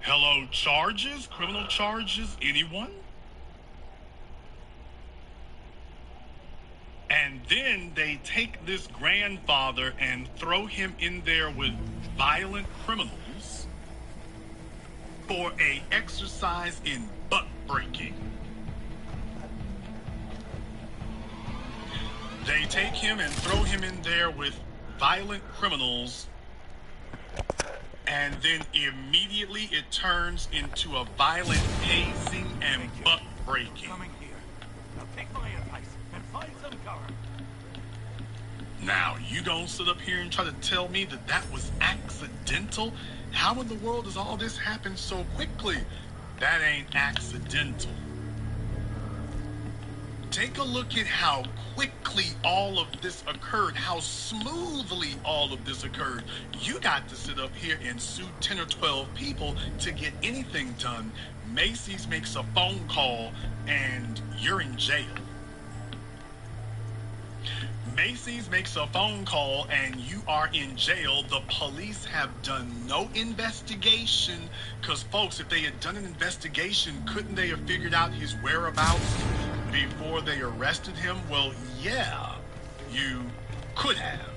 Hello, charges? Criminal charges? Anyone? And then they take this grandfather and throw him in there with violent criminals for a exercise in butt breaking. They take him and throw him in there with violent criminals, and then immediately it turns into a violent hazing and butt breaking. Coming here. Now take my advice and find some cover. Now, you gonna sit up here and try to tell me that that was accidental? How in the world does all this happen so quickly? That ain't accidental. Take a look at how quickly all of this occurred, how smoothly all of this occurred. You got to sit up here and sue 10 or 12 people to get anything done. Macy's makes a phone call and you're in jail. Macy's makes a phone call and you are in jail. The police have done no investigation, because folks, if they had done an investigation, couldn't they have figured out his whereabouts before they arrested him? Well, yeah, you could have.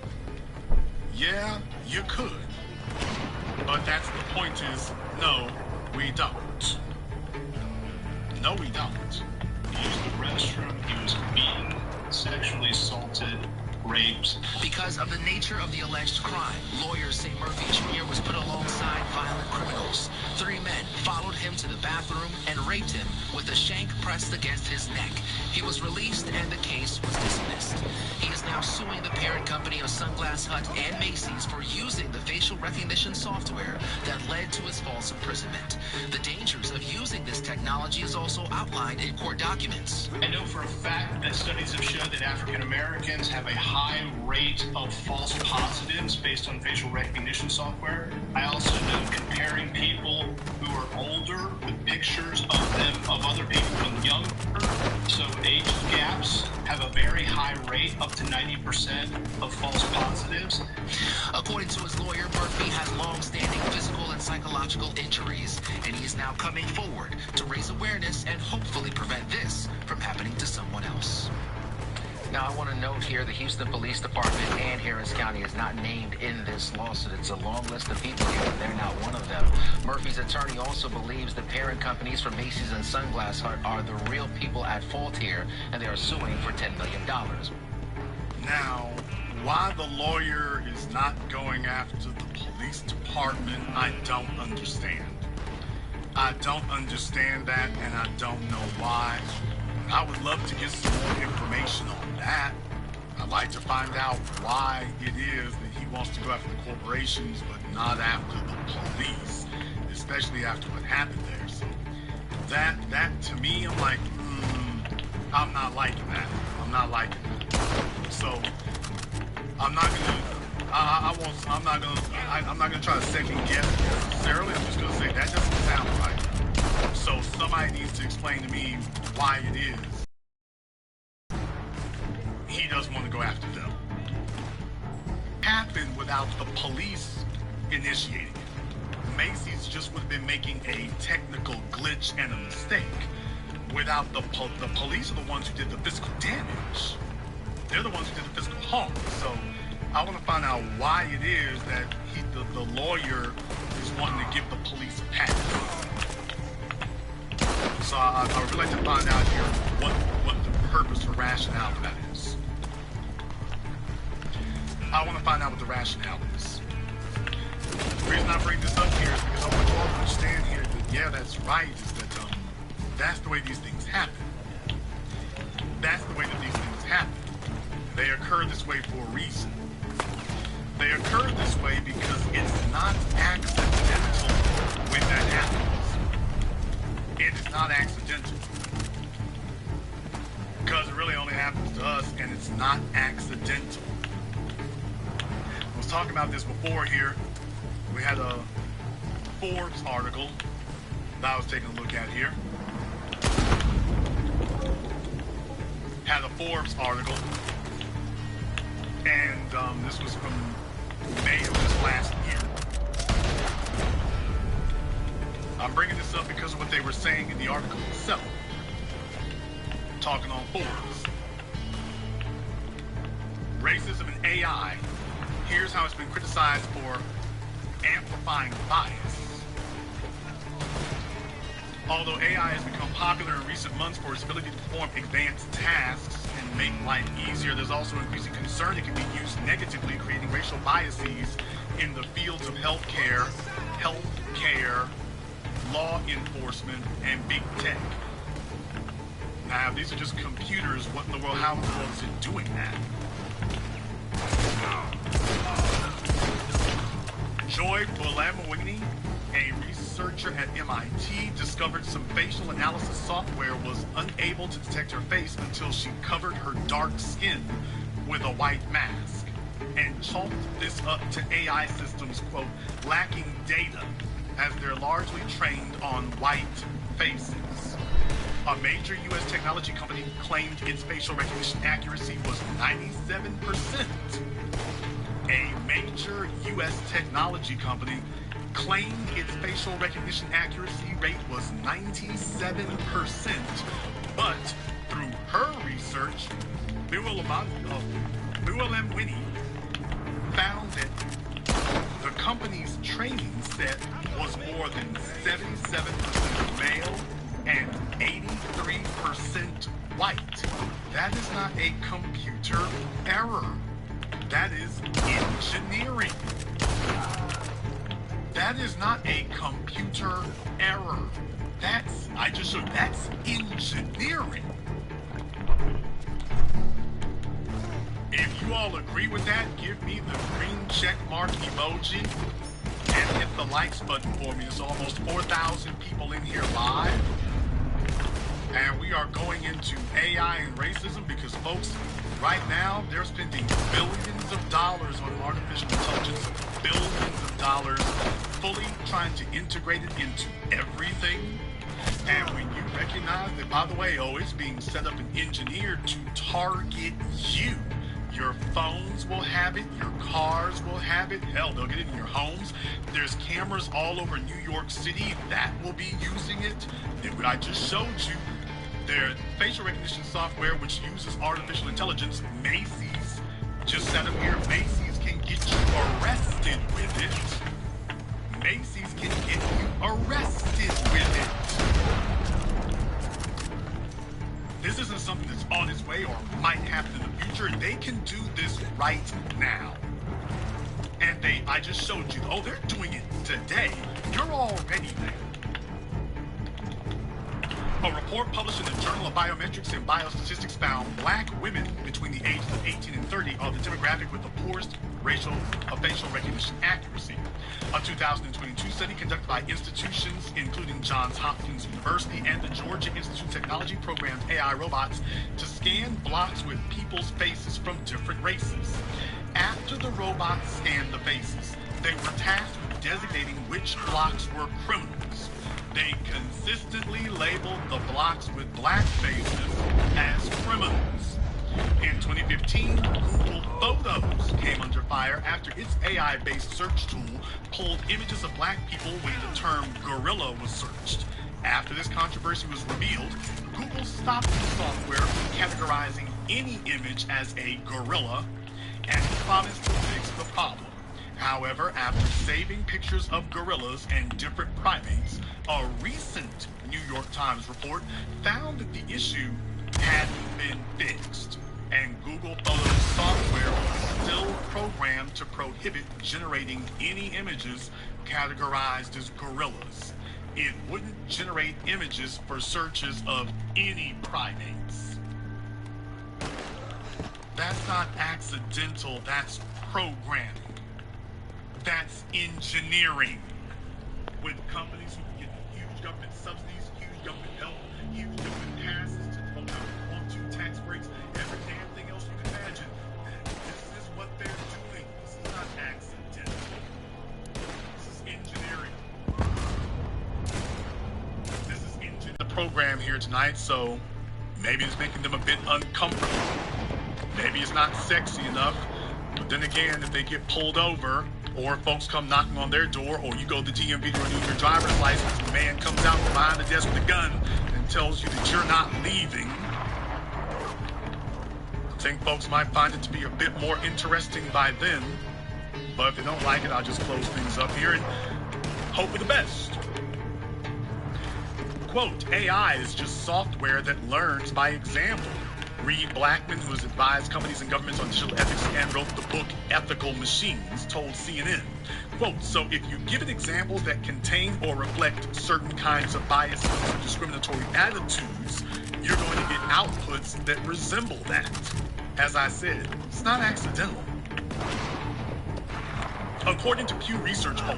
Yeah, you could. But that's the point is, no, we don't. No, we don't. He used the restroom, he was beaten, sexually assaulted, raped. Because of the nature of the alleged crime, lawyers say Murphy Jr. was put alongside violent criminals. 3 men followed him to the bathroom and raped him with a shank pressed against his neck. He was released and the case was dismissed. He is now suing the parent company of Sunglass Hut and Macy's for using the facial recognition software that led to his false imprisonment. The dangers of using this technology is also outlined in court documents. I know for a fact that studies have shown that African Americans have a high rate of false positives based on facial recognition software. I also know comparing people who are older with pictures of them, of other people being younger, so age gaps have a very high rate, up to 90% of false positives. According to his lawyer, Murphy has long-standing physical and psychological injuries, and he is now coming forward to raise awareness and hopefully prevent this from happening to someone else. Now, I want to note here the Houston Police Department and Harris County is not named in this lawsuit. It's a long list of people here, and they're not one of them. Murphy's attorney also believes the parent companies for Macy's and Sunglass Hut are the real people at fault here, and they are suing for $10 million. Now, why the lawyer is not going after the police department, I don't understand. I don't understand that, and I don't know why. I would love to get some more information on that. I'd like to find out why it is that he wants to go after the corporations, but not after the police, especially after what happened there. So that to me, I'm like, I'm not liking that. I'm not liking that. So I'm not gonna try to second guess necessarily. I'm just gonna say that doesn't sound right. So somebody needs to explain to me why it is he doesn't want to go after them. Happened without the police initiating it. Macy's just would have been making a technical glitch and a mistake. Without the police are the ones who did the physical damage. They're the ones who did the physical harm. So I want to find out why it is that the lawyer is wanting to give the police a pass. So I would really like to find out here what the purpose or rationale for that is. I want to find out what the rationale is. The reason I bring this up here is because I want you all to understand here that, yeah, that's right, is that that's the way these things happen. That's the way that these things happen. They occur this way for a reason. They occur this way because it's not accidental when that happens. It is not accidental. Because it really only happens to us, and it's not accidental. I was talking about this before here. We had a Forbes article that I was taking a look at here. Had a Forbes article, and this was from May of this last year. I'm bringing this up because of what they were saying in the article itself. Talking on Forbes. Racism and AI. Here's how it's been criticized for amplifying bias. Although AI has become popular in recent months for its ability to perform advanced tasks and make life easier, there's also increasing concern it can be used negatively, creating racial biases in the fields of healthcare, law enforcement, and big tech. Now, if these are just computers, what in the world, how in the world is it doing that? Joy Bulamwini, a researcher at MIT, discovered some facial analysis software was unable to detect her face until she covered her dark skin with a white mask, and chalked this up to AI systems, quote, lacking data, as they're largely trained on white faces. A major U.S. technology company claimed its facial recognition accuracy was 97%. A major U.S. technology company claimed its facial recognition accuracy rate was 97%, but through her research, Bulamwini found that the company's training set was more than 77% male and 83% white. That is not a computer error. That is engineering. That is not a computer error. That's engineering. If you all agree with that, give me the green check mark emoji and hit the likes button for me. It's almost 4,000 people in here live. And we are going into AI and racism because, folks, right now they're spending billions of dollars on artificial intelligence, billions of dollars, fully trying to integrate it into everything. And when you recognize that, by the way, it's being set up and engineered to target you. Your phones will have it, your cars will have it, hell, they'll get it in your homes. There's cameras all over New York City that will be using it. And what I just showed you, their facial recognition software, which uses artificial intelligence, Macy's, just set up here, Macy's can get you arrested with it. Macy's can get you arrested with it. This isn't something that's on its way or might happen in the future. They can do this right now. And I just showed you, they're doing it today. You're already there. A report published in the Journal of Biometrics and Biostatistics found black women between the ages of 18 and 30 are the demographic with the poorest facial recognition accuracy. A 2022 study conducted by institutions including Johns Hopkins University and the Georgia Institute of Technology programmed AI robots to scan blocks with people's faces from different races. After the robots scanned the faces, they were tasked with designating which blocks were criminals. They consistently labeled the blocks with black faces as criminals. In 2015, Google Photos came under fire after its AI-based search tool pulled images of black people when the term gorilla was searched. After this controversy was revealed, Google stopped the software from categorizing any image as a gorilla and promised to fix the problem. However, after saving pictures of gorillas and different primates, a recent New York Times report found that the issue hadn't been fixed, and Google Photos software was still programmed to prohibit generating any images categorized as gorillas. It wouldn't generate images for searches of any primates. That's not accidental, that's programming. That's engineering. With companies who get huge government subsidies, huge government help, huge government passes to vote out on tax breaks, every damn thing else you can imagine. This is what they're doing. This is not accidental. This is engineering. This is engineering. The program here tonight, so maybe it's making them a bit uncomfortable. Maybe it's not sexy enough. But then again, if they get pulled over Or if folks come knocking on their door, or you go to the DMV to renew your driver's license, the man comes out from behind the desk with a gun and tells you that you're not leaving. I think folks might find it to be a bit more interesting by then. But if they don't like it, I'll just close things up here and hope for the best. Quote, AI is just software that learns by example. Reed Blackman, who has advised companies and governments on digital ethics and wrote the book Ethical Machines, told CNN. Quote, so if you give it examples that contain or reflect certain kinds of biases or discriminatory attitudes, you're going to get outputs that resemble that. As I said, it's not accidental. According to Pew Research poll,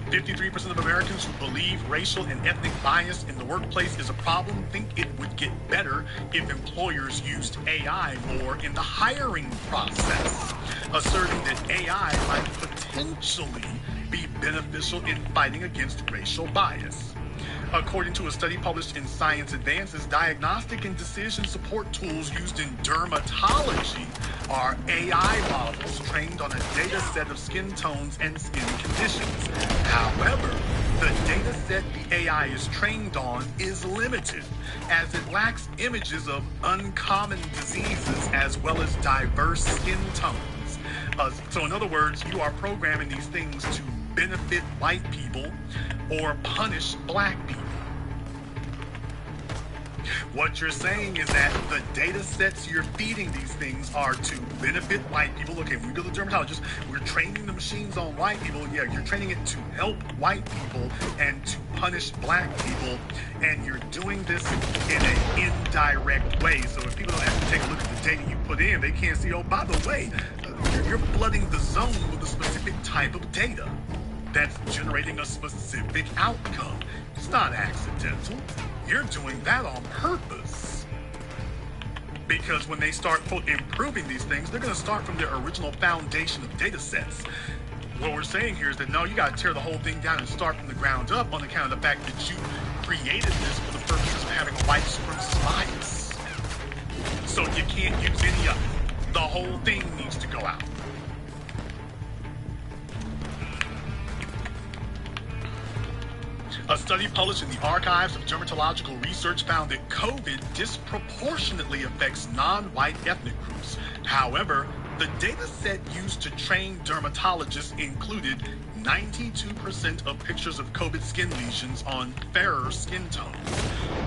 53% of Americans who believe racial and ethnic bias in the workplace is a problem think it would get better if employers used AI more in the hiring process, asserting that AI might potentially be beneficial in fighting against racial bias. According to a study published in Science Advances, diagnostic and decision support tools used in dermatology are AI models trained on a data set of skin tones and skin conditions. However, the data set the AI is trained on is limited, as it lacks images of uncommon diseases as well as diverse skin tones. So in other words, you are programming these things to benefit white people or punish black people. What you're saying is that the data sets you're feeding these things are to benefit white people. Okay, when we go to dermatologists, we're training the machines on white people. Yeah, you're training it to help white people and to punish black people. And you're doing this in an indirect way. So if people don't have to take a look at the data you put in, they can't see, oh, by the way, you're flooding the zone with a specific type of data that's generating a specific outcome. It's not accidental. You're doing that on purpose. Because when they start, quote, improving these things, they're going to start from their original foundation of data sets. What we're saying here is that, no, you got to tear the whole thing down and start from the ground up on account of the fact that you created this for the purposes of having a white supremacist bias. So you can't use any of it. The whole thing needs to go out. A study published in the Archives of Dermatological Research found that COVID disproportionately affects non-white ethnic groups. However, the data set used to train dermatologists included 92% of pictures of COVID skin lesions on fairer skin tones.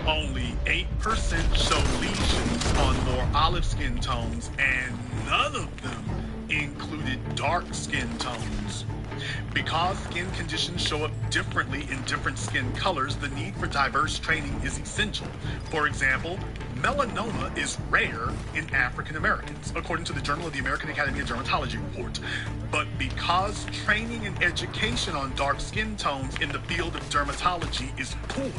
Only 8% show lesions on more olive skin tones, and none of them included dark skin tones. Because skin conditions show up differently in different skin colors, the need for diverse training is essential. For example, melanoma is rare in African Americans, according to the Journal of the American Academy of Dermatology report. But because training and education on dark skin tones in the field of dermatology is poor,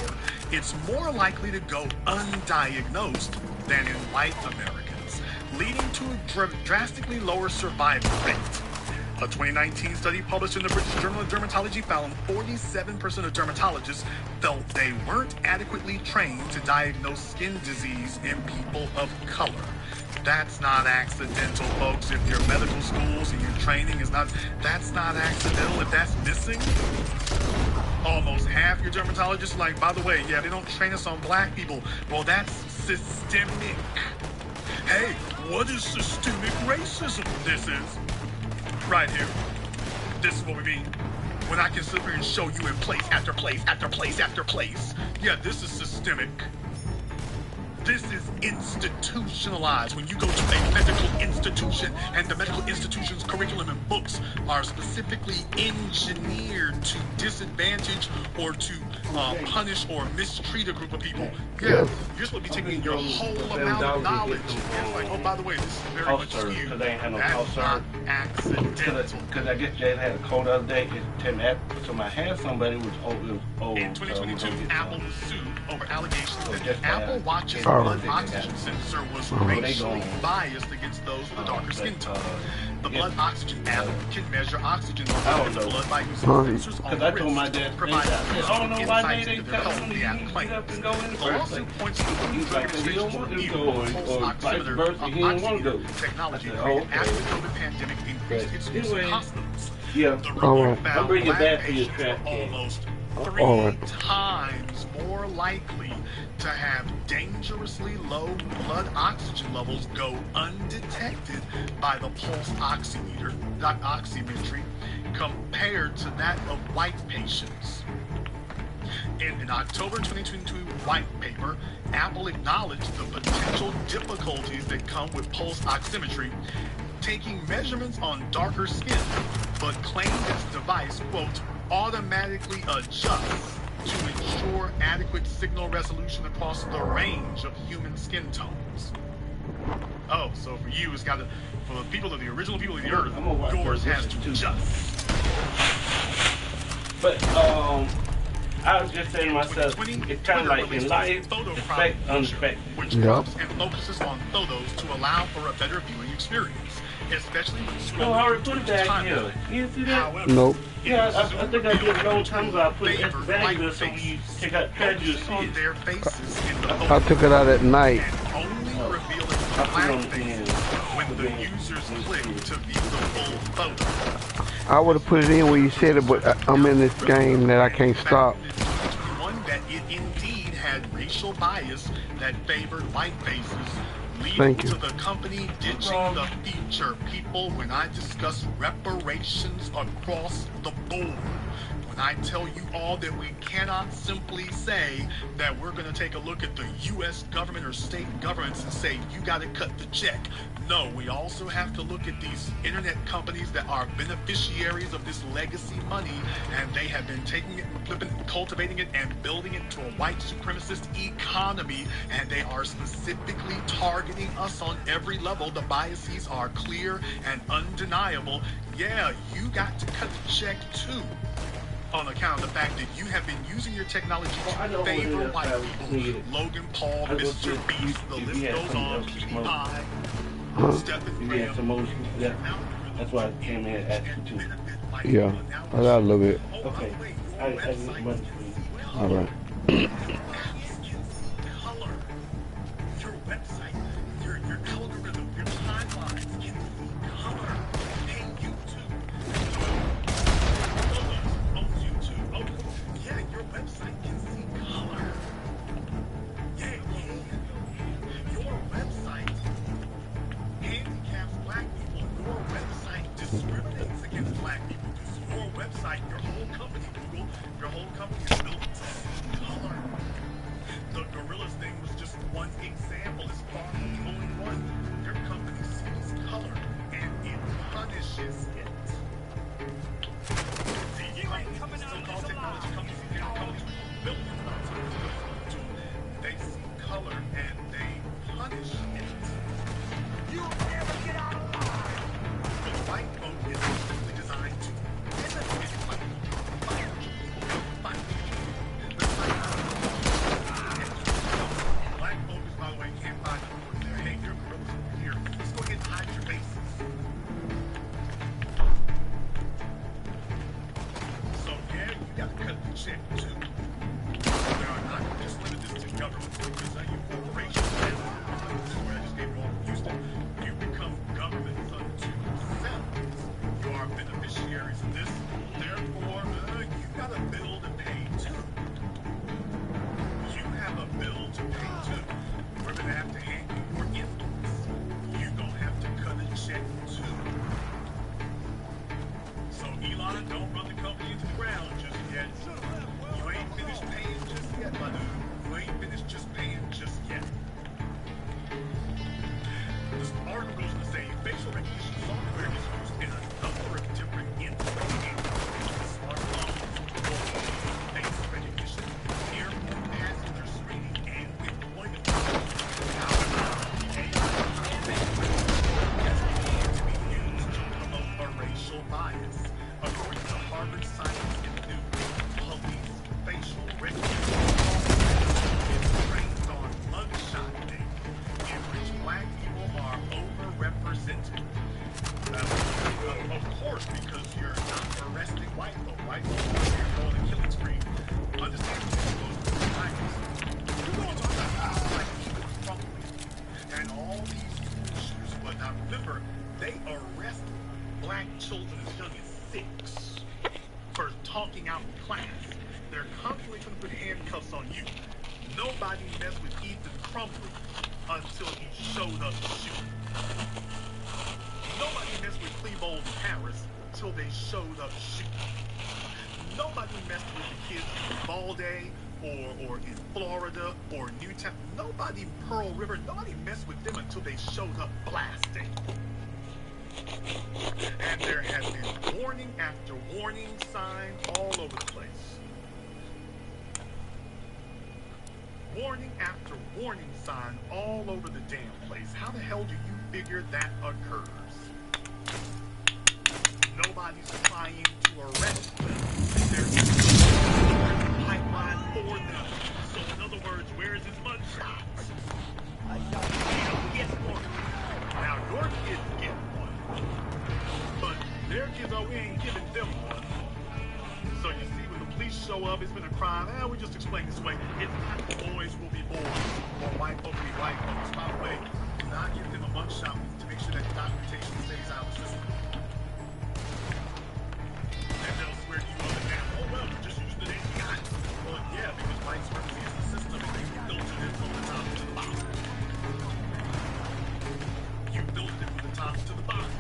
it's more likely to go undiagnosed than in white Americans, leading to a drastically lower survival rate. A 2019 study published in the British Journal of Dermatology found 47% of dermatologists felt they weren't adequately trained to diagnose skin disease in people of color. That's not accidental, folks. If your medical schools and your training is not, that's not accidental. If that's missing, almost half your dermatologists are like, by the way, yeah, they don't train us on black people. Well, that's systemic. Hey, what is systemic racism? This is right here. This is what we mean. When I can sit here and show you in place after place after place after place. Yeah, this is systemic. This is institutionalized. When you go to a medical institution and the medical institution's curriculum and books are specifically engineered to disadvantage or to punish or mistreat a group of people, yeah, you're supposed to be taking your whole amount of knowledge. It's like, oh, by the way, this is very much skewed. That's not accidental. Because I guess Jay had a cold the other day. So I had somebody who was old. In 2022, Apple was sued over allegations that the Apple Watch's blood oxygen sensor was racially biased against those with a darker skin tone. The blood oxygen app can measure oxygen levels in the blood by using sensors on the wrist, providing insights into their health, the app claims. The lawsuit points to the Food Drug Administration's review of pulse oximeter technology created after the COVID pandemic increased its use in hospitals. Yeah. The All report right. found I'll bring it black back for your patients trap were case. almost All 3 right. times more likely to have dangerously low blood oxygen levels go undetected by the pulse oximetry compared to that of white patients. In an October 2022 white paper, Apple acknowledged the potential difficulties that come with pulse oximetry, taking measurements on darker skin, but claimed its device, quote, automatically adjusts to ensure adequate signal resolution across the range of human skin tones. Oh, so for you, it's got to, for the people of the original people of the earth, I'm gonna watch yours those has to too. adjust. But I was just saying to myself, it's kind of like in life, expect unexpected. Which Yep. prompts and focuses on photos to allow for a better viewing experience, especially when No, I already scrolling put it through its back here. timeline. You didn't see that? However, Nope. Yeah, I think I did a long time ago. I put it at the favored bag white so when you faces, take out treasure, you focusing see on it. their faces in the I photo took it out at night. and only revealing the I put it black on faces when the users click to view the full photo. I would have put it in when you said it, but I'm in this game that I can't stop. Found in 2021 that it indeed had racial bias that favored white faces, leading Thank you. to the company ditching the feature people when I discuss reparations across the board. When I tell you all that we cannot simply say that we're going to take a look at the U.S. government or state governments and say, you got to cut the check. No, we also have to look at these internet companies that are beneficiaries of this legacy money, and they have been taking it, flipping, cultivating it, and building it into a white supremacist economy, and they are specifically targeting us on every level. The biases are clear and undeniable. Yeah, you got to cut the check too, on account of the fact that you have been using your technology to favor white people. Logan Paul, Mr. Beast, the list goes on, Cutie Pie, Stephen You had some Graham. more. Yeah. That's why I came here and asked you too. Yeah, I got a little bit. Okay. I need money for you. All right. Color. Your website, your algorithm, your timelines can see color. Hey, YouTube. Oh, YouTube. Oh, yeah, your website can see color. Yeah. Your website handicaps black people. Your website discriminates against black people. Because your website, your whole company, Google, your whole company is built to see color. The gorillas thing was just one example. It's far with handcuffs on you. Nobody messed with Ethan Crumbley until he showed up shooting. Nobody messed with Clebold Harris till they showed up shooting. Nobody messed with the kids in Uvalde or in Florida or Newtown. Nobody Pearl River. Nobody messed with them until they showed up blasting. And there have been warning after warning signs all over the place. Warning after warning sign all over the damn place. How the hell do you figure that occurs? Nobody's trying to arrest them. There's a pipeline for them. So in other words, where's his mugshot? He don't get one. Now your kids get one. But their kids, we ain't giving them one. So you see, when the police show up, it's been a crime. We just explain this way. It's not boys will be boys, or white folks will be white folks. By the way, do not give them a mugshot to make sure that the documentation stays out of the system. And they'll swear to you up and down, oh well, just use the name you got. Well, yeah, because white supremacy is the system, and they filtered it from the top to the bottom. You filtered it from the top to the bottom.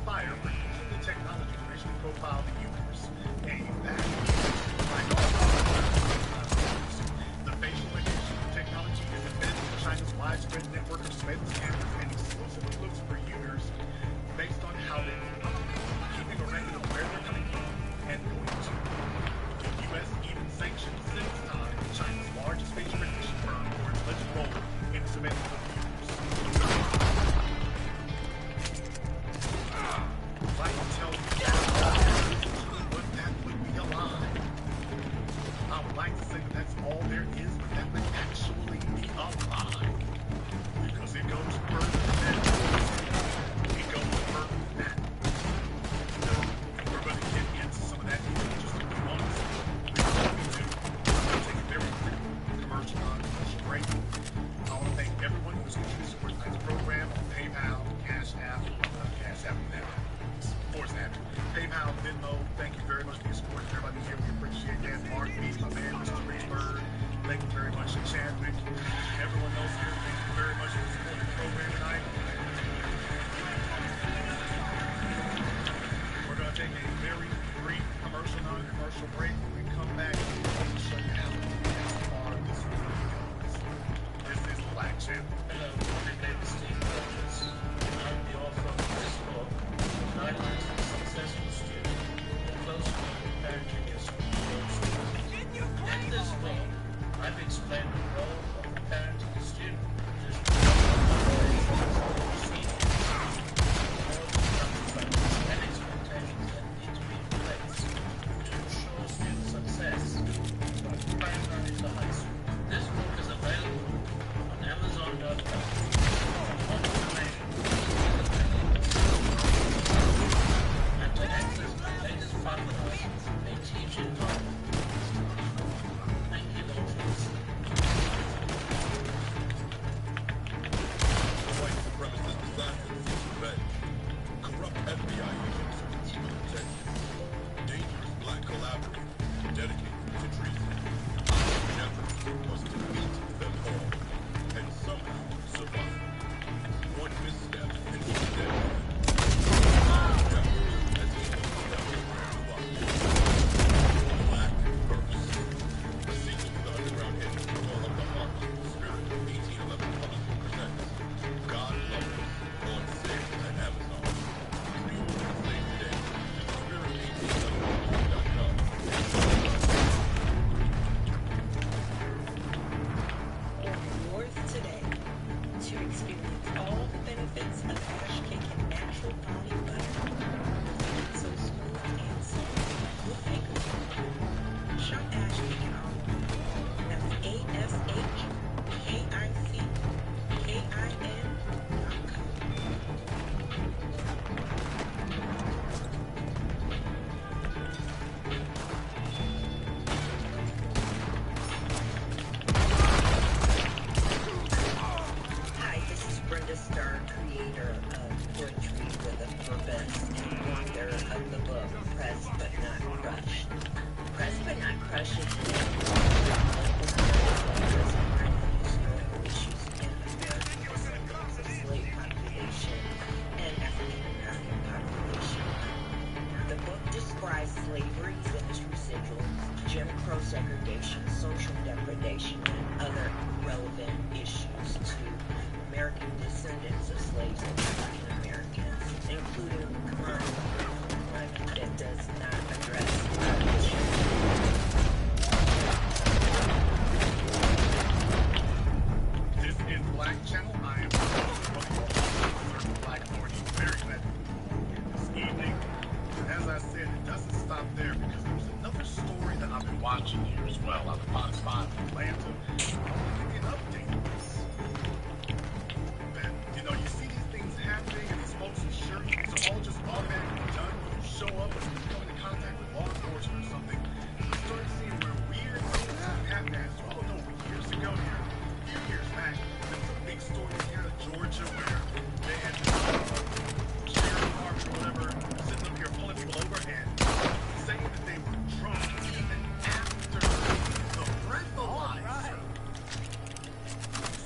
Fire segregation, social degradation, and other relevant issues to American descendants of slaves and African Americans, including crime that does not address issues. This is Black Channel. I am Black Lord. Very glad this evening. And as I said, it doesn't stop there because there's another story that I've been watching here as well out of Fox 5 in Atlanta. I want to give you an update on this. That, you know, you see these things happening and these folks are sure it's all just automatically done when you show up or you come into contact with law enforcement or something. You start seeing where weird things have happened. Oh no, years ago here, a few years back, there was a big story here in Georgia where they had sheriff department or whatever sitting up here pulling people over and saying that they were drunk even after the breathalyzer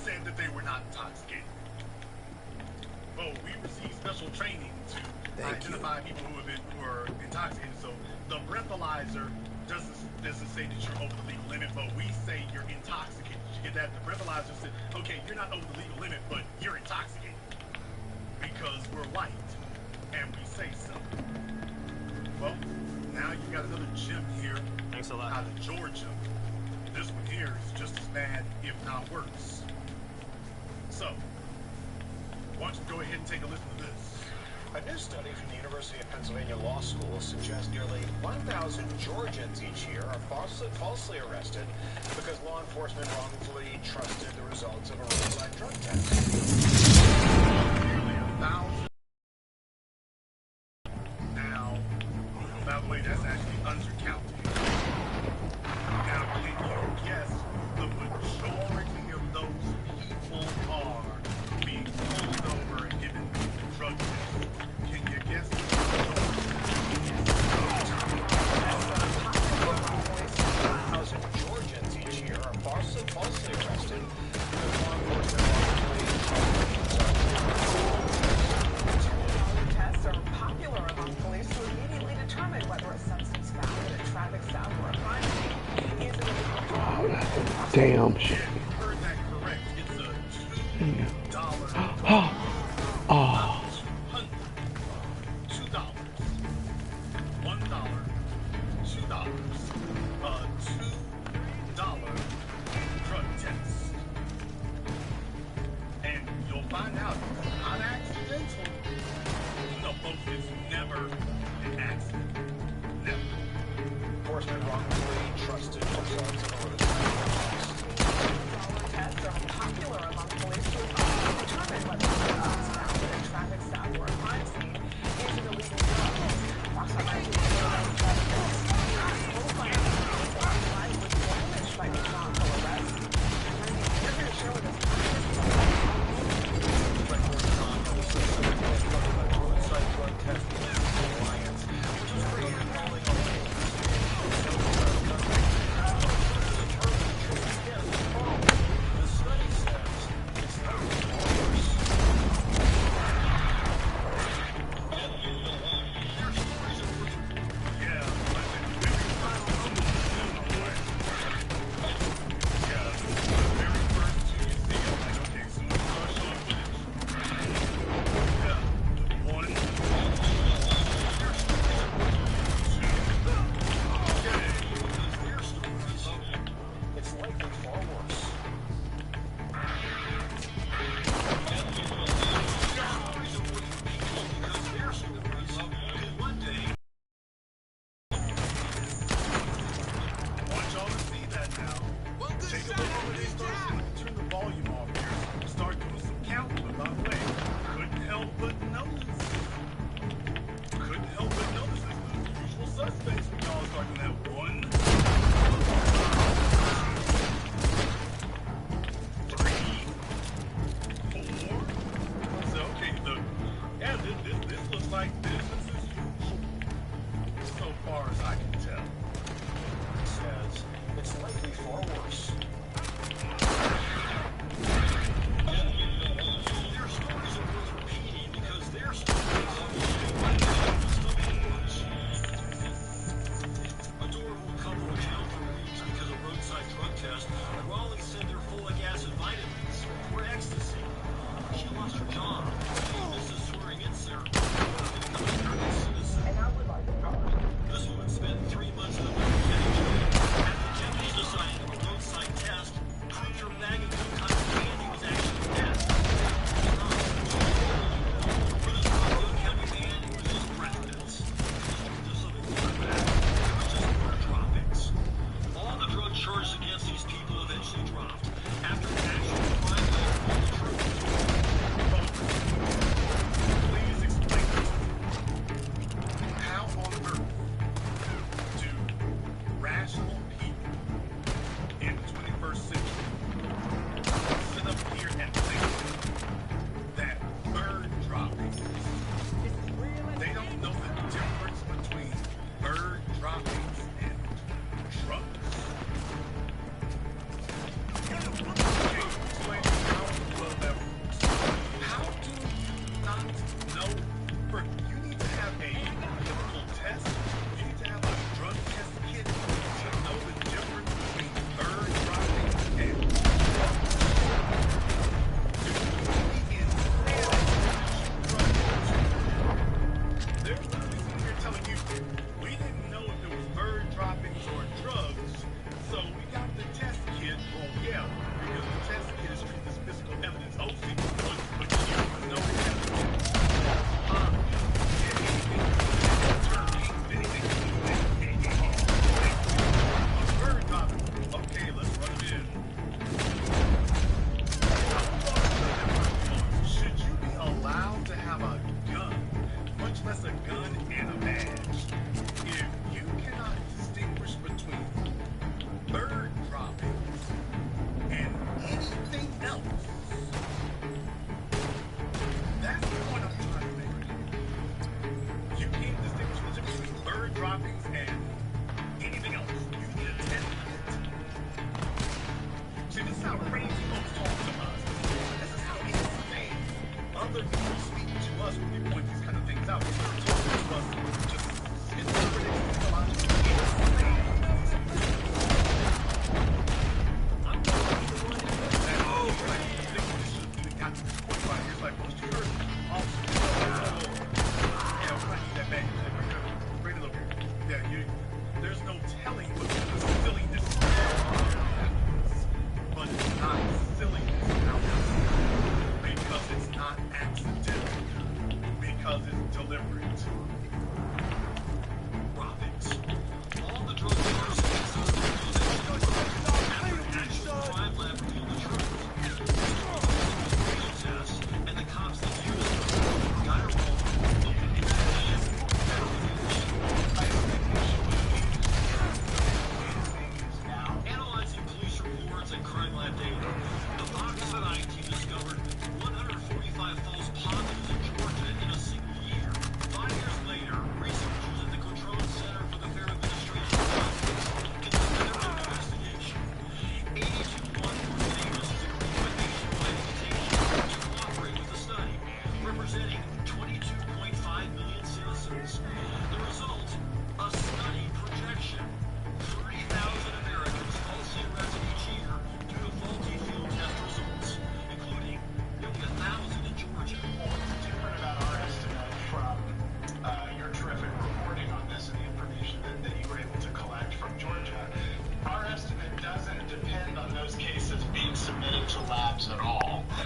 said that they were not intoxicated. Oh, we received special training to identify people who are intoxicated. So the breathalyzer doesn't say that you're over the legal limit, but we say you're intoxicated. You get that? The breathalyzer said, okay, you're not over the legal limit, but you're intoxicated because we're white and we say so. Well, now you got another gem here. Thanks a lot. Out of Georgia. This one here is just as bad, if not worse. So, why don't you go ahead and take a listen to this. A new study from the University of Pennsylvania Law School suggests nearly 1,000 Georgians each year are falsely arrested because law enforcement wrongfully trusted the results of a roadside drug test. Nearly 1,000. Now, by the way, that's actually undercounting. Now, can you guess the majority of those people are being pulled over and given drug tests? Can you guess the majority? 1,000 Georgians each year are falsely arrested because law enforcement wrongfully tests are popular among police to immediately determine whether a substance found at a traffic stop or a crime scene is an illegal drug. Damn shit. You heard that correct. It's a $2 Oh. $2. $1, $2. $2 drug test. And you'll find out it's not accidental. No, folks, it's never an accident. Never. enforcement wrongfully trusted results of a roadside test. Tests are popular among police to determine whether a substance found at a traffic stop or a crime scene is an illegal drug. Approximately life was damaged by these wrongful arrests. You're going to show this. Roadside drug testing alliance, which is created rolling on the study says it's not worse. Yeah, It's likely far worse. I want y'all to see that now. Take a look over these stories and turn the volume off here. Start doing some counting, but by the way, couldn't help but notice. Couldn't help but notice that the usual suspects when y'all start doing that 1, 3, 4. So okay, look. Yeah, this looks like business as usual. So far as I can tell. Says it's likely far worse.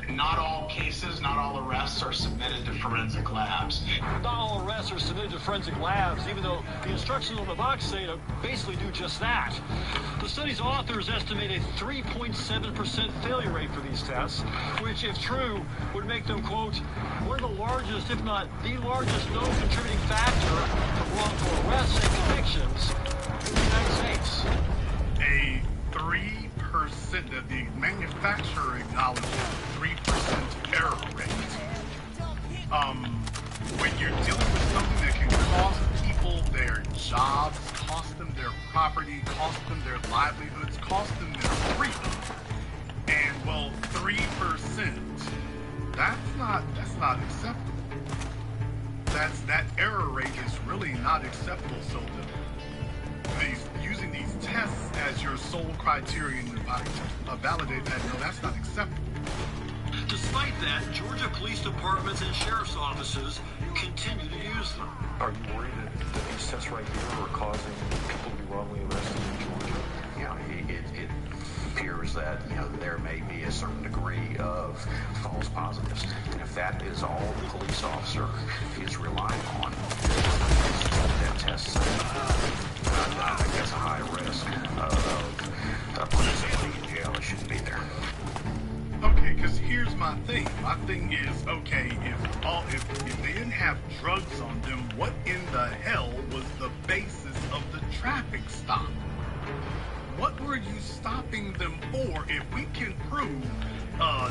Not all cases, not all arrests are submitted to forensic labs. Not all arrests are submitted to forensic labs, even though the instructions on the box say to basically do just that. The study's authors estimate a 3.7% failure rate for these tests, which, if true, would make them, quote, one of the largest, if not the largest, known contributing factor of wrongful arrests and convictions in the United States. A 3%, that the manufacturer acknowledges 3% error rate. When you're dealing with something that can cost people their jobs, cost them their property, cost them their livelihoods, cost them their freedom, and well, 3%, that's not acceptable. That error rate is really not acceptable. So using these tests as your sole criterion to validate that, no, that's not acceptable. Despite that, Georgia police departments and sheriff's offices continue to use them. Are you worried that these tests right here are causing people to be wrongly arrested in Georgia? You know, it appears that, you know, there may be a certain degree of false positives. And if that is all the police officer is relying on, that test I think that's a high risk of putting somebody in jail that shouldn't be there. Okay, because here's my thing. My thing is, okay, if they didn't have drugs on them, what in the hell was the basis of the traffic stop? What were you stopping them for if we can prove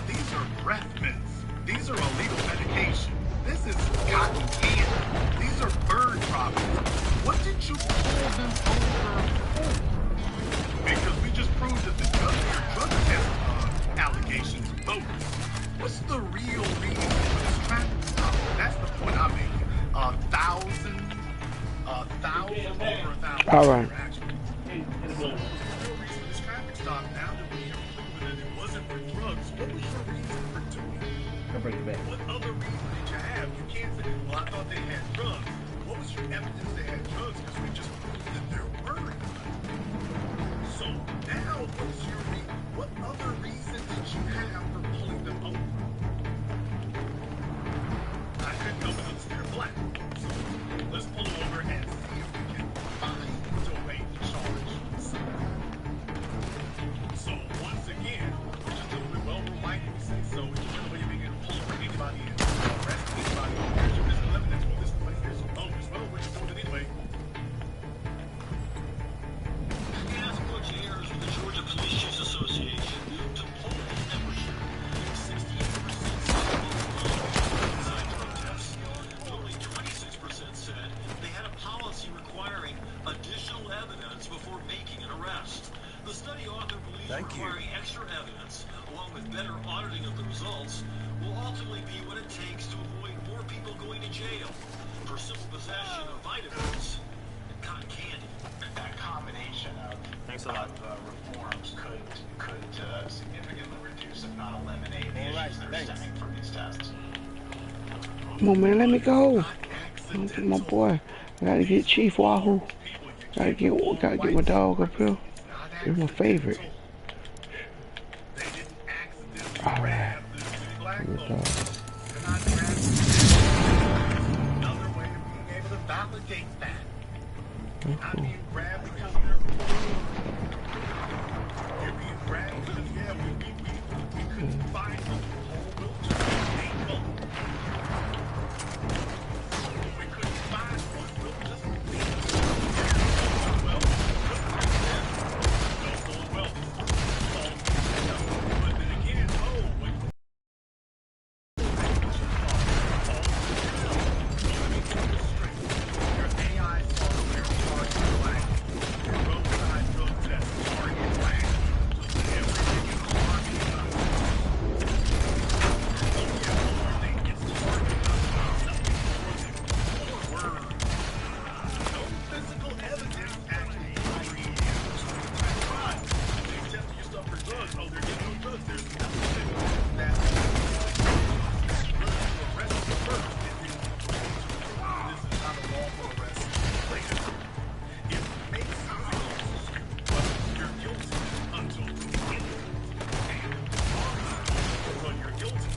these are breath mints, these are illegal medication, this is cotton candy, these are bird droppings? What did you pull them over for? Because we just proved that the drug test allegations are bogus. What's the real reason for this traffic stop? That's the point I'm making. Over 1,000. All right. This traffic stop, now that we have proven that it wasn't for drugs, what was your reason for doing it? I'll bring it back. What other reason did you have? You can't say, well, I thought they had drugs. What was your evidence they had drugs? Because we just proved that there were none. So now, what's your reason? What other reason did you have for pulling them over? I couldn't go because they're black. So let's pull them over and see if we can find a way to charge something. So once again, we're just a little bit, well, we're white, we say so. It's the way you begin to pull over anybody and arrest anybody. Here's your missing evidence. Well, this place, here's some bogus. Well, we're just doing it anyway. Gas Courtiers with the Georgia Police Chiefs Association to poll its membership. 68% said they protests. Only 26% said they had a policy requiring additional evidence before making an arrest. The study author believes requiring extra evidence, along with better auditing of the results, will ultimately be what it takes to avoid more people going to jail for simple possession of vitamins and cotton candy. That combination of reforms could significantly reduce, if not eliminate, the issues that are stemming from these tests. Come on, man, let me go. My boy, I gotta get Chief Wahoo. Gotta get my dog up here. He's my favorite. All right. Another way of being able to validate that. Not being grabbed because you're being grabbed because, yeah, we couldn't find them. The whole wheelchair ain't gone. We couldn't find one. We'll just leave. Well, but then again, your AI software targets black. Your roadside drug test targets black. So everything is targeting us. Everything is targeting us. Nothing more than words. No physical evidence actually being used. Right. They test your stuff for drugs. Oh, they're getting no drugs. There's nothing that arrest you first. This is not a lawful arrest later. It makes sense, but you're guilty until innocent. And so you're guilty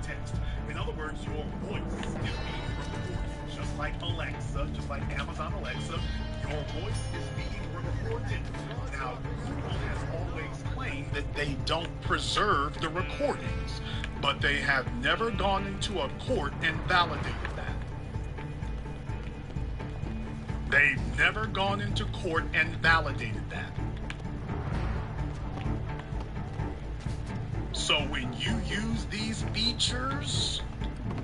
context. In other words, your voice is being recorded. Just like Alexa, just like Amazon Alexa, your voice is being recorded. Now, Google has always claimed that they don't preserve the recordings, but they have never gone into a court and validated that. They've never gone into court and validated that. So when you use these features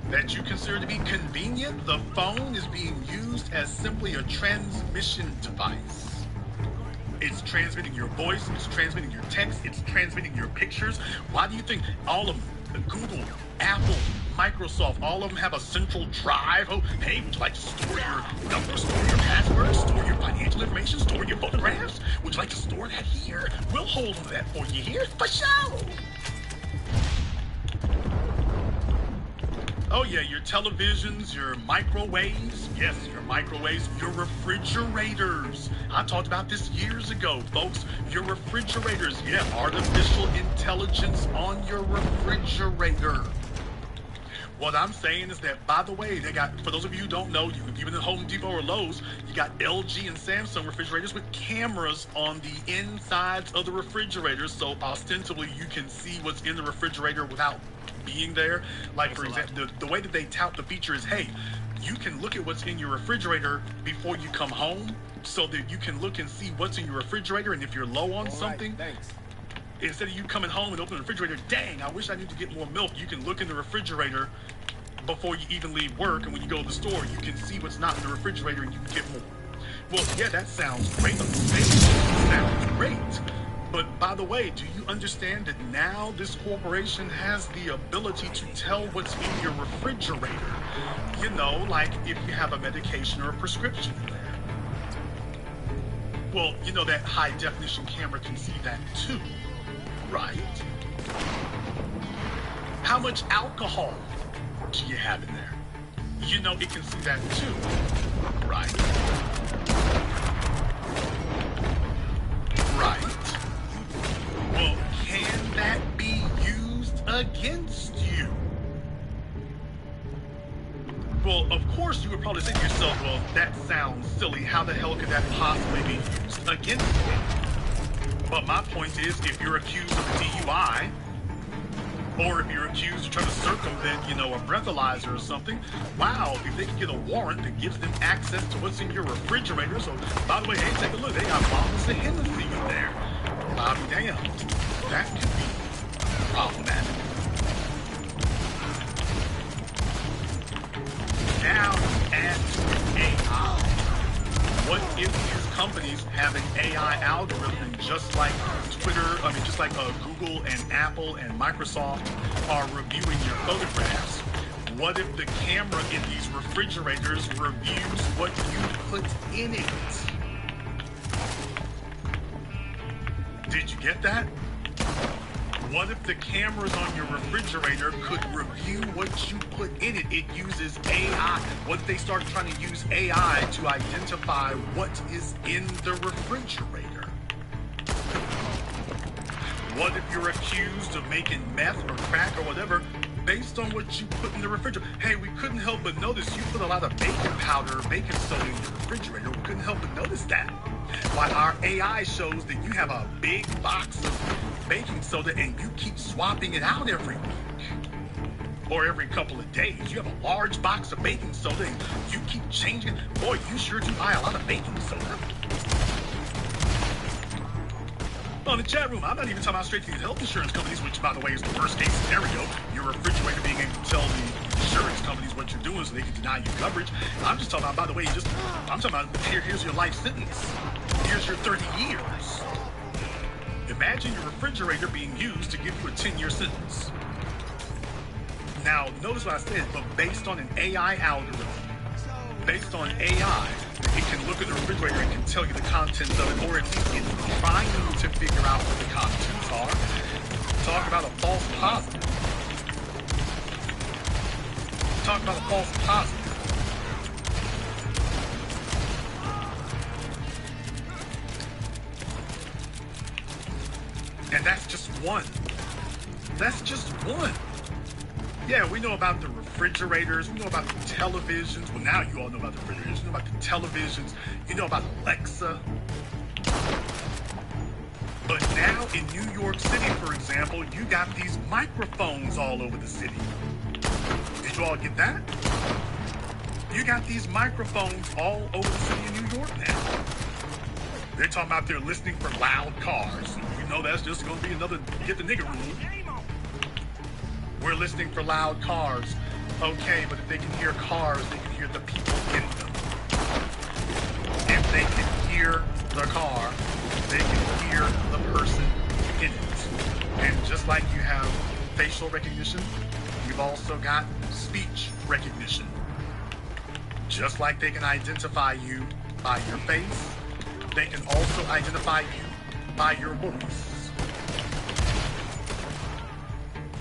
that you consider to be convenient, the phone is being used as simply a transmission device. It's transmitting your voice, it's transmitting your text, it's transmitting your pictures. Why do you think all of Google, Apple, Microsoft, all of them have a central drive? Oh, hey, would you like to store your number, store your password, store your financial information, store your photographs? Would you like to store that here? We'll hold on to that for you here, for sure. Oh yeah, your televisions, your microwaves, yes, your microwaves, your refrigerators. I talked about this years ago, folks. Your refrigerators, yeah, artificial intelligence on your refrigerator. What I'm saying is that, by the way, they got, for those of you who don't know, if you've been at Home Depot or Lowe's, you got LG and Samsung refrigerators with cameras on the insides of the refrigerators, so ostensibly you can see what's in the refrigerator without being there. Like, for example, the way that they tout the feature is, hey, you can look at what's in your refrigerator before you come home, so that you can look and see what's in your refrigerator, and if you're low on something, instead of you coming home and opening the refrigerator, dang, I wish I knew to get more milk, you can look in the refrigerator before you even leave work, and when you go to the store, you can see what's not in the refrigerator and you can get more. Well, yeah, that sounds great. Sounds great. But by the way, do you understand that now this corporation has the ability to tell what's in your refrigerator? You know, like if you have a medication or a prescription in there. Well, you know that high definition camera can see that too, right? How much alcohol do you have in there? You know it can see that too, right? Right. Well, can that be used against you? Well, of course you would probably say to yourself, well, that sounds silly. How the hell could that possibly be used against me? But my point is, if you're accused of a DUI, or if you're accused of trying to circumvent, you know, a breathalyzer or something, wow, if they can get a warrant that gives them access to what's in your refrigerator. So, by the way, hey, take a look, they got bottles of Hennessy in there. I'll be damned. That could be problematic. Now, add to AI. What if these companies have an AI algorithm, just like Twitter, just like Google and Apple and Microsoft are reviewing your photographs? What if the camera in these refrigerators reviews what you put in it? Did you get that? What if the cameras on your refrigerator could review what you put in it? It uses AI. What if they start trying to use AI to identify what is in the refrigerator? What if you're accused of making meth or crack or whatever based on what you put in the refrigerator? Hey, we couldn't help but notice you put a lot of baking powder or baking soda in your refrigerator. We couldn't help but notice that. While our AI shows that you have a big box of baking soda and you keep swapping it out every week or every couple of days. You have a large box of baking soda and you keep changing it. Boy, you sure do buy a lot of baking soda. On the chat room, I'm not even talking about straight to these health insurance companies, which, by the way, is the worst case scenario. Your refrigerator being able to tell the insurance companies what you're doing so they can deny you coverage. I'm just talking about, by the way, I'm talking about, here's your life sentence. Here's your 30 years. Imagine your refrigerator being used to give you a 10-year sentence. Now, notice what I said, but based on an AI algorithm, based on AI, it can look at the refrigerator and can tell you the contents of it, or at least it's trying to figure out what the contents are. Talk about a false positive. Talk about a false positive. And that's just one. That's just one. Yeah, we know about the refrigerators. We know about the televisions. Well, now you all know about the refrigerators. You know about the televisions. You know about Alexa. But now in New York City, for example, you got these microphones all over the city. Did you all get that? You got these microphones all over the city of New York now. They're talking about they're listening for loud cars. You know that's just going to be another get the nigga rule. We're listening for loud cars. Okay, but if they can hear cars, they can hear the people in them. If they can hear the car, they can hear the person in it. And just like you have facial recognition, you've also got speech recognition. Just like they can identify you by your face, they can also identify you by your voice.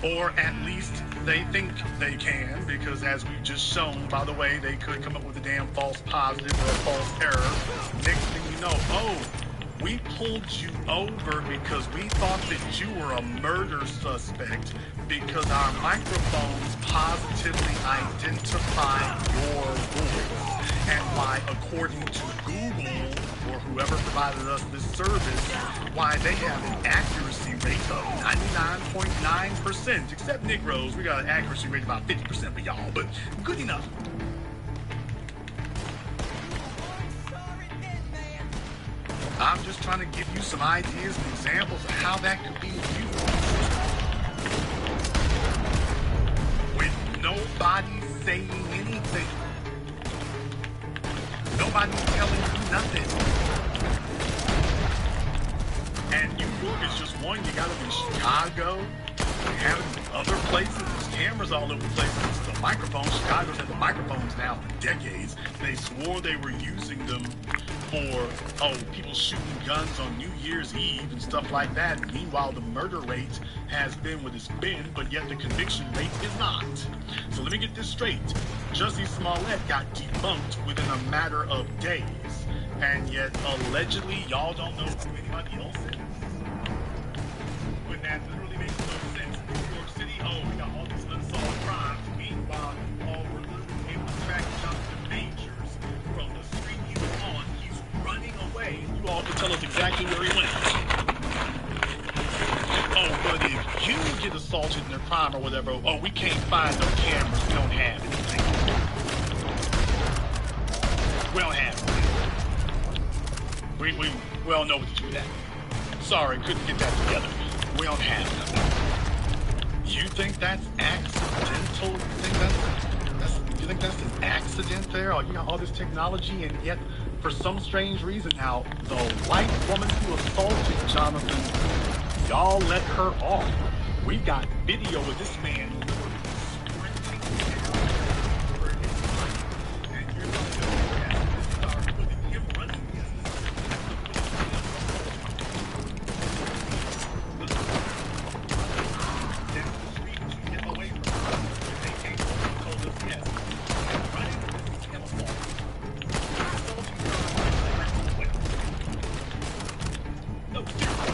Or at least they think they can, because as we've just shown, by the way, they could come up with a damn false positive or a false error. Next thing you know, oh, we pulled you over because we thought that you were a murder suspect because our microphones positively identify your voice. And why, according to Google, or whoever provided us this service, why they have an accuracy rate of 99.9%, except Negroes, we got an accuracy rate of about 50% for y'all, but good enough. I'm just trying to give you some ideas and examples of how that could be used. With nobody saying anything. Nobody's telling you nothing. And New York is just one. You got them in Chicago. You have it in other places. There's cameras all over the place. The microphones. Chicago's had the microphones now for decades. They swore they were using them for, people shooting guns on New Year's Eve and stuff like that. Meanwhile, the murder rate has been what it's been, but yet the conviction rate is not. So let me get this straight. Jussie Smollett got debunked within a matter of days, and yet allegedly y'all don't know who anybody else is. When that literally makes no sense. New York City, we got all these unsolved crimes. Meanwhile, we're literally able to track Jonathan Majors from the street he was on. He's running away. You all can tell us exactly where he went. But if you get assaulted in a crime or whatever, we can't find no cameras. We don't have anything. We don't have anything. We don't know what to do with that. Sorry, couldn't get that together. We don't have nothing. You think that's accidental? You think that's an accident there? You got all this technology, and yet, for some strange reason now, the white woman who assaulted Jonathan, y'all let her off. We got video of this man sprinting down for his life, and you're going to start putting him running down the street to get away from him. They came over and told us, yes, running is camouflage. No, seriously.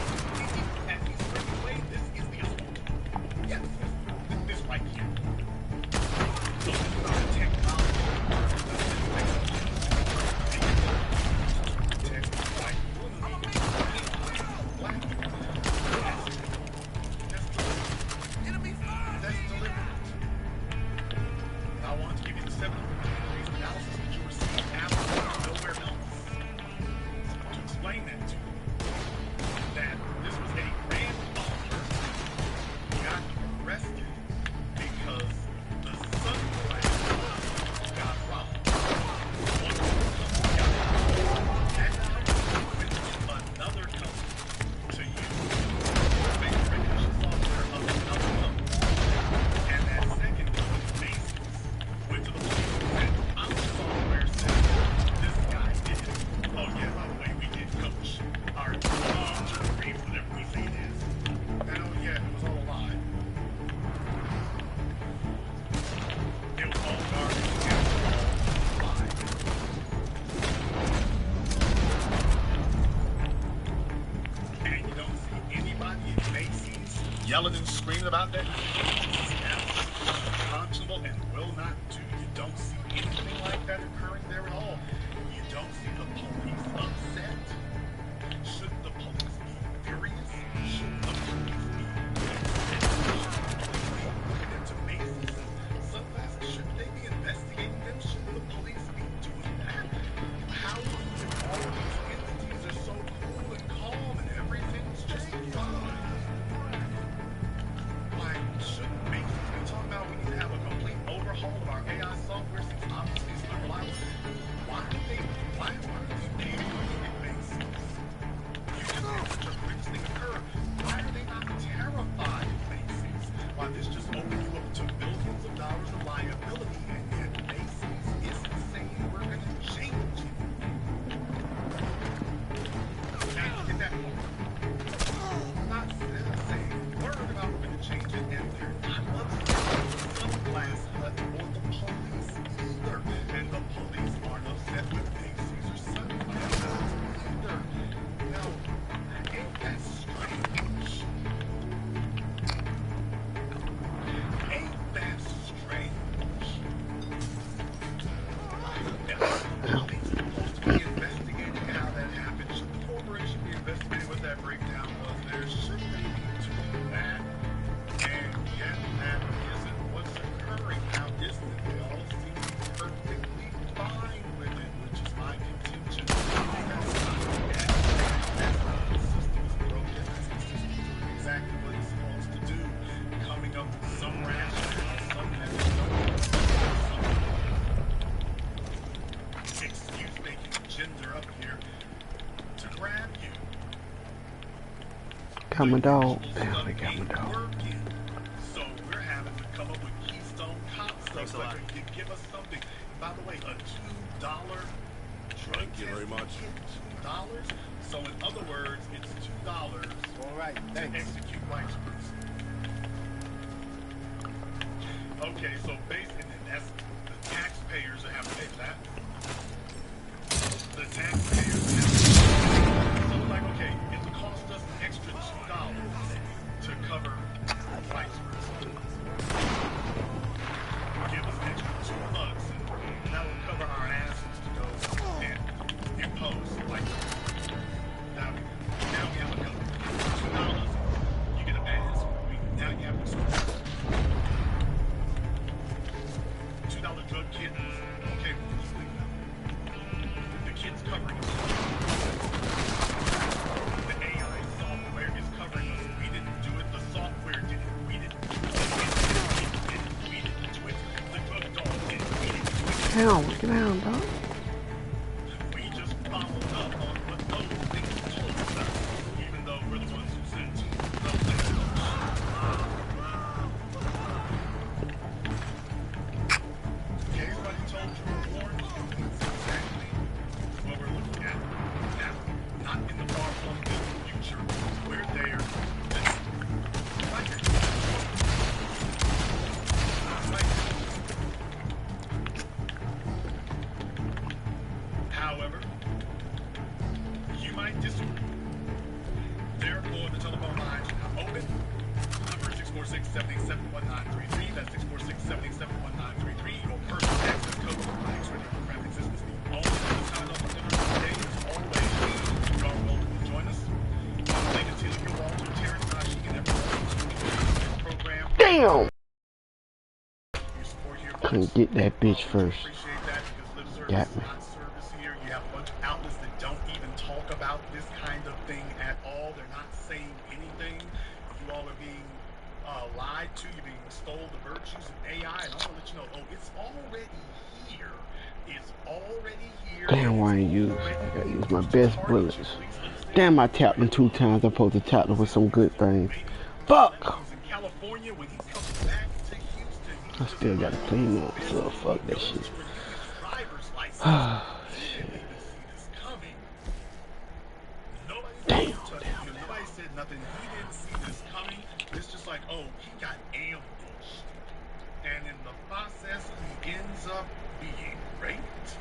Yelling and screaming about that. possible and will not do. You don't see anything like that occurring there at all. You don't see the police upset. Shouldn't the police be furious? Shouldn't the police be looking into Macy's and sunglasses? Shouldn't they be investigating them? Shouldn't the police be doing that? How is it all of these entities are so cool and calm and everything's just fine? Like, shouldn't Macy's be talking about we need to have a complete overhaul of our AI software since obviously it's unreliable? Why are they paying money at Macy's? You just had such a rich thing occur. Why are they not terrified at Macy's? Why this just opened you up to billions of dollars of liability, and yet Macy's isn't saying we're going to change it. Now, in that point, not saying a word about we're going to change it, and they're not upset with the sunglass hut or the police either. And the police aren't upset with Macy's or sunglass huts either. Now, ain't that strange? Ain't that strange? The police are supposed to be investigating how that happened. Should the corporation be investigating what that breakdown was there? Should they be doing that? And yet that isn't what's occurring. How is it? They all seem perfectly fine with it, which is my contention. That's not bad. That's not the system is broken. That's the system doing exactly what it's supposed to do. Coming up with some rationale, some excuse making gender up here to grab you. Got my dog. Damn, they got my dog. Working. So we're having to come up with Keystone Cop stuff. Like you give us something. By the way, a $2 drug Thank you very much. $2. So in other words, it's $2 All right, to thanks. execute white supremacy. Okay, so basically that's the taxpayers that have to pay for that. The taxpayers have to pay. So it's like, okay, it would cost us an extra $2 to cover white supremacy. Give us an extra $2 and that will cover our asses to go and impose white supremacy. Now we have a cover. $2, you get a pass. Now you have to $2 drug kit. Okay, just think about it. The kit's covering us. The AI software is covering us. We didn't do it. The software did it. We didn't do it. We didn't do it. The drug dog did it. We didn't do it. Damn, get down, dog. We just followed up on what those things told us, even though we're the ones who sent those things. Okay, everybody told you or warned you. It's exactly what we're looking at now. Not in the far flung future. We're there. Right here. Right here. However, you might disagree. Therefore, the telephone lines are now open. Number 646-787-1933. That's 646-787-1933. Your personal access code for my X-ray graphics is the only time on the center today is always me. You are welcome to join us. Thank you to your Walter, Terrence, Nashi, and everyone who's this program. Damn! You support your Couldn't get that bitch first. appreciate that because lip service Got is me. not service here. You have a bunch of outlets that don't even talk about this kind of thing at all. They're not saying anything. You all are being lied to. You're being stole the virtues of AI. And I'm going to let you know, oh, it's already here. It's already here. Damn, why I ain't use? I gotta use my best bullets. Damn, I tapped him 2 times. I'm supposed to tap him with some good things. Fuck! In California, when he comes back to Houston, I still gotta clean up, so fuck that shit. Ah, shit. Damn. Nobody said nothing. He didn't see this coming. It's just like, oh, he got ambushed. And in the process, he ends up being raped.